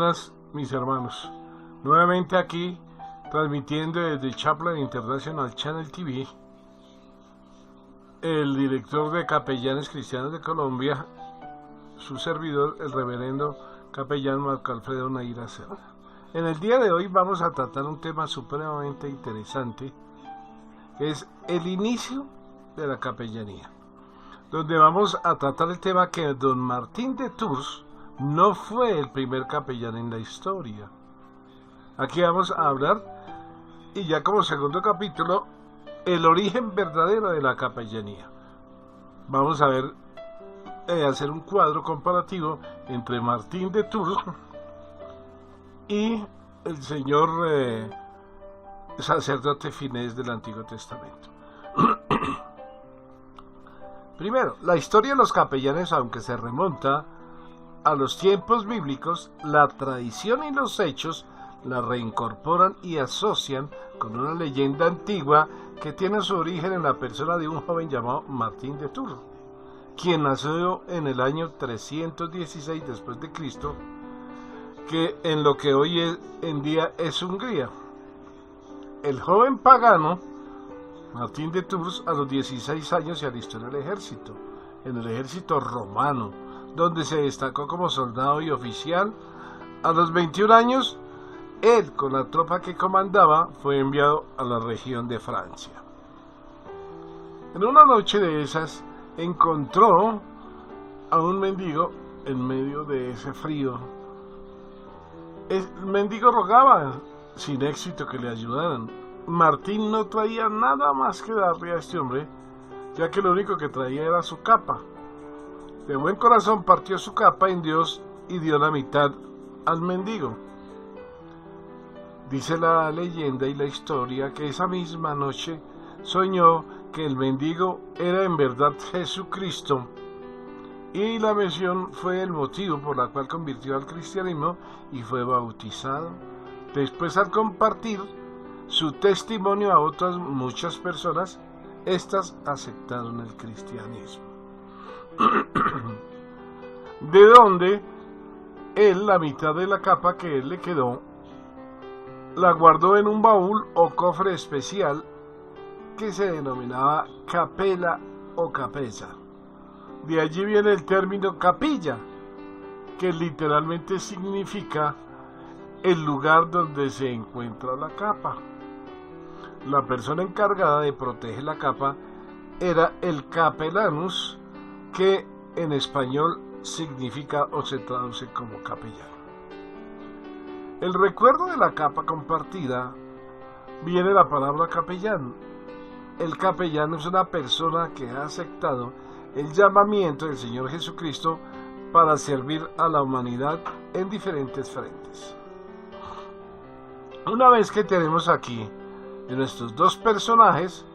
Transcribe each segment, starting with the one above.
buenas, mis hermanos. Nuevamente aquí, transmitiendo desde Chaplain International Channel TV, el director de Capellanes Cristianos de Colombia, su servidor, el reverendo capellán Marco Alfredo Naira Cerda. En el día de hoy vamos a tratar un tema supremamente interesante, que es el inicio de la capellanía, donde vamos a tratar el tema que don Martín de Tours no fue el primer capellán en la historia. Aquí vamos a hablar, y ya como segundo capítulo, el origen verdadero de la capellanía. Vamos a ver, hacer un cuadro comparativo entre Martín de Tours y el señor sacerdote Finés del Antiguo Testamento. Primero, la historia de los capellanes, aunque se remonta a los tiempos bíblicos, la tradición y los hechos la reincorporan y asocian con una leyenda antigua que tiene su origen en la persona de un joven llamado Martín de Tours, quien nació en el año 316 después de Cristo, que en lo que hoy en día es Hungría. El joven pagano Martín de Tours a los 16 años se alistó en el ejército romano, donde se destacó como soldado y oficial. A los 21 años, él, con la tropa que comandaba, fue enviado a la región de Francia. En una noche de esas, encontró a un mendigo en medio de ese frío. El mendigo rogaba sin éxito que le ayudaran. Martín no traía nada más que darle a este hombre, ya que lo único que traía era su capa. De buen corazón partió su capa en Dios y dio la mitad al mendigo. Dice la leyenda y la historia que esa misma noche soñó que el mendigo era en verdad Jesucristo, y la mención fue el motivo por la cual convirtió al cristianismo y fue bautizado. Después, al compartir su testimonio a otras muchas personas, estas aceptaron el cristianismo. De donde él, la mitad de la capa que él le quedó, la guardó en un baúl o cofre especial que se denominaba capela o capeza. De allí viene el término capilla, que literalmente significa el lugar donde se encuentra la capa. La persona encargada de proteger la capa era el capellanus, que en español significa o se traduce como capellán. El recuerdo de la capa compartida viene de la palabra capellán. El capellán es una persona que ha aceptado el llamamiento del Señor Jesucristo para servir a la humanidad en diferentes frentes. Una vez que tenemos aquí de nuestros dos personajes,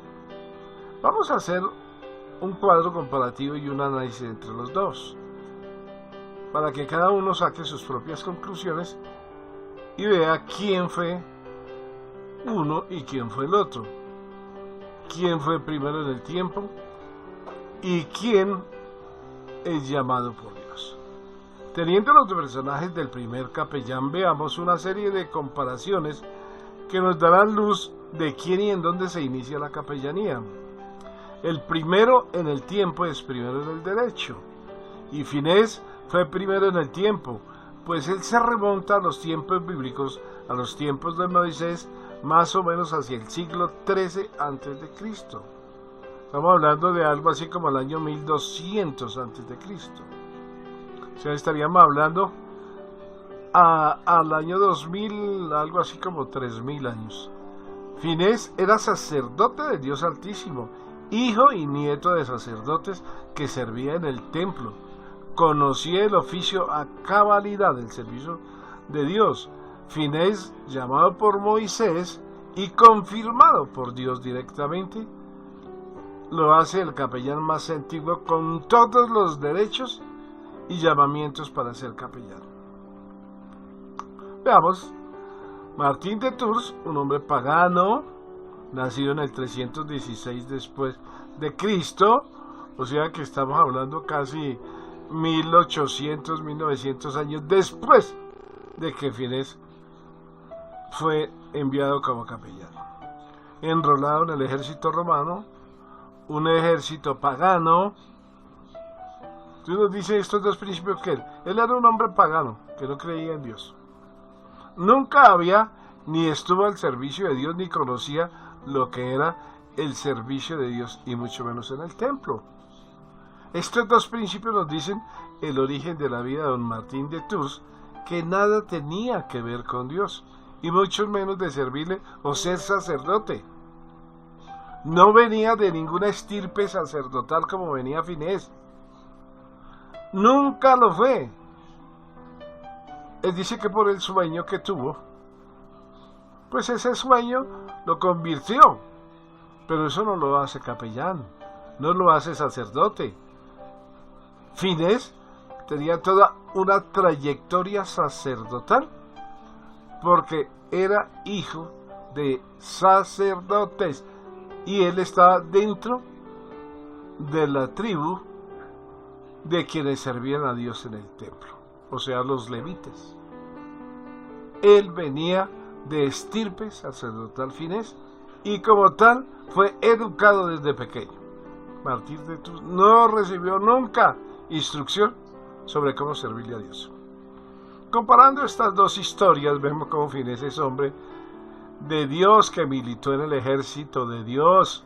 vamos a hacer un cuadro comparativo y un análisis entre los dos, para que cada uno saque sus propias conclusiones y vea quién fue uno y quién fue el otro, quién fue primero en el tiempo y quién es llamado por Dios. Teniendo los personajes del primer capellán, veamos una serie de comparaciones que nos darán luz de quién y en dónde se inicia la capellanía. El primero en el tiempo es primero en el derecho, y Finés fue primero en el tiempo, pues él se remonta a los tiempos bíblicos, a los tiempos de Moisés, más o menos hacia el siglo XIII a.C. Estamos hablando de algo así como el año 1200 a.C. O sea, estaríamos hablando al año 2000, algo así como 3000 años. Finés era sacerdote de Dios Altísimo, hijo y nieto de sacerdotes que servía en el templo. Conocía el oficio a cabalidad del servicio de Dios. Finés, llamado por Moisés y confirmado por Dios directamente, lo hace el capellán más antiguo con todos los derechos y llamamientos para ser capellán. Veamos. Martín de Tours, un hombre pagano, nacido en el 316 después de Cristo, o sea que estamos hablando casi 1800, 1900 años después de que Finés fue enviado como capellán, enrolado en el ejército romano, un ejército pagano. Entonces nos dice estos dos principios que él era un hombre pagano, que no creía en Dios. Nunca había ni estuvo al servicio de Dios, ni conocía lo que era el servicio de Dios, y mucho menos en el templo. Estos dos principios nos dicen el origen de la vida de don Martín de Tours, que nada tenía que ver con Dios, y mucho menos de servirle o ser sacerdote. No venía de ninguna estirpe sacerdotal como venía Finés. Nunca lo fue. Él dice que por el sueño que tuvo, pues ese sueño lo convirtió, pero eso no lo hace capellán, no lo hace sacerdote. Finés tenía toda una trayectoria sacerdotal, porque era hijo de sacerdotes, y él estaba dentro de la tribu de quienes servían a Dios en el templo, o sea, los levitas. Él venía de estirpe sacerdotal finés, y como tal fue educado desde pequeño. Martín de Tours no recibió nunca instrucción sobre cómo servirle a Dios. Comparando estas dos historias, vemos cómo Finés es hombre de Dios, que militó en el ejército de Dios,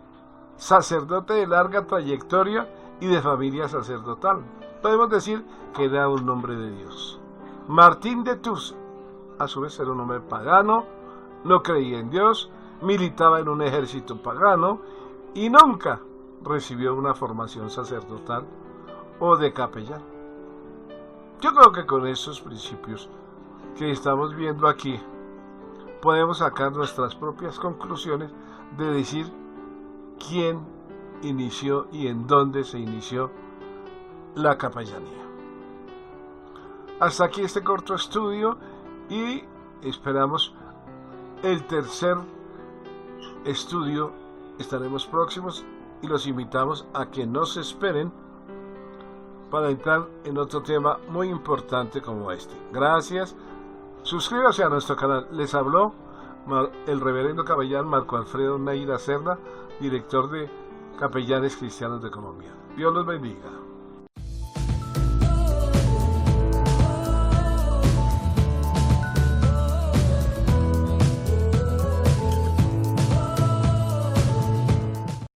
sacerdote de larga trayectoria y de familia sacerdotal. Podemos decir que era un hombre de Dios. Martín de Tours, a su vez, era un hombre pagano, no creía en Dios, militaba en un ejército pagano y nunca recibió una formación sacerdotal o de capellán. Yo creo que con esos principios que estamos viendo aquí podemos sacar nuestras propias conclusiones de decir quién inició y en dónde se inició la capellanía. Hasta aquí este corto estudio, y esperamos el tercer estudio. Estaremos próximos y los invitamos a que nos esperen para entrar en otro tema muy importante como este. Gracias. Suscríbase a nuestro canal. Les habló el reverendo capellán Marco Alfredo Neira Cerda, director de Capellanes Cristianos de Colombia. Dios los bendiga.